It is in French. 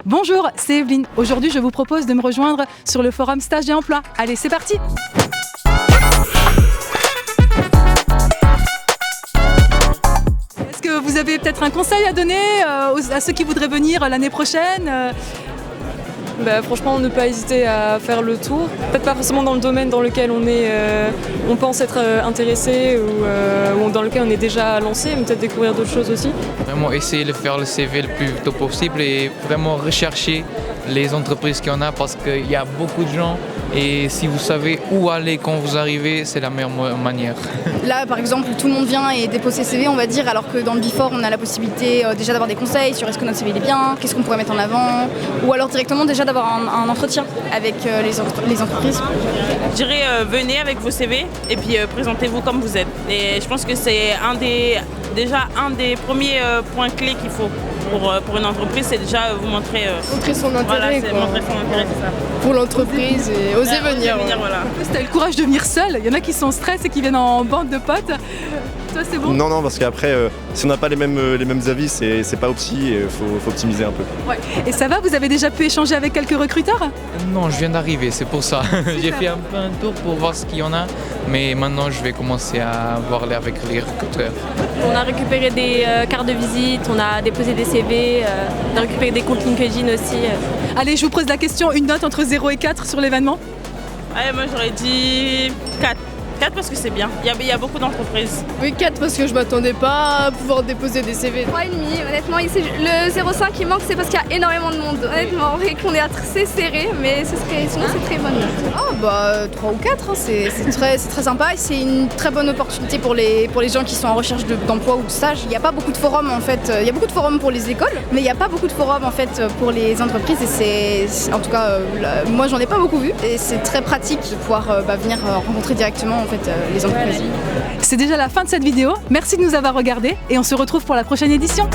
Bonjour, c'est Evelyne. Aujourd'hui, je vous propose de me rejoindre sur le forum Stage et Emploi. Allez, c'est parti! Est-ce que vous avez peut-être un conseil à donner à ceux qui voudraient venir l'année prochaine? Franchement, ne pas hésiter à faire le tour. Peut-être pas forcément dans le domaine dans lequel on pense être intéressé ou dans lequel on est déjà lancé, mais peut-être découvrir d'autres choses aussi. Vraiment essayer de faire le CV le plus tôt possible et vraiment rechercher les entreprises qu'il y en a parce qu'il y a beaucoup de gens et si vous savez où aller quand vous arrivez, c'est la meilleure manière. Là, par exemple, tout le monde vient et dépose ses CV, on va dire, alors que dans le Before, on a la possibilité déjà d'avoir des conseils sur est-ce que notre CV est bien, qu'est-ce qu'on pourrait mettre en avant, ou alors directement déjà d'avoir un entretien avec les entreprises. Je dirais venez avec vos CV et puis présentez-vous comme vous êtes. Et je pense que c'est déjà un des premiers points clés qu'il faut pour une entreprise, c'est déjà vous montrer... montrer son intérêt, voilà, montrer son intérêt, c'est ça. Pour l'entreprise et oser venir. Voilà. En plus, t'as le courage de venir seul. Il y en a qui sont en stress et qui viennent en bande de potes. Toi, c'est bon? Non, parce qu'après, si on n'a pas les mêmes avis, c'est pas opti et il faut optimiser un peu. Ouais. Et ça va, vous avez déjà pu échanger avec quelques recruteurs? Non, je viens d'arriver, c'est pour ça. J'ai fait un peu un tour pour voir ce qu'il y en a, mais maintenant je vais commencer à voir avec les recruteurs. On a récupéré des cartes de visite, on a déposé des CV, on a récupéré des comptes LinkedIn aussi. Allez, je vous pose la question, une note entre 0 et 4 sur l'événement? Allez, moi j'aurais dit 4. 4 parce que c'est bien, il y a beaucoup d'entreprises. Oui, 4 parce que je m'attendais pas à pouvoir déposer des CV. 3,5, honnêtement, le 0,5 qui manque, c'est parce qu'il y a énormément de monde, honnêtement, et qu'on est assez serré, mais sinon c'est très bonne note. 3 ou 4, hein, c'est très sympa et c'est une très bonne opportunité pour les gens qui sont en recherche d'emploi ou de stage. Il n'y a pas beaucoup de forums en fait, il y a beaucoup de forums pour les écoles, mais il n'y a pas beaucoup de forums en fait pour les entreprises et en tout cas, moi j'en ai pas beaucoup vu et c'est très pratique de pouvoir venir rencontrer directement en fait les entreprises. C'est déjà la fin de cette vidéo. Merci de nous avoir regardés et on se retrouve pour la prochaine édition.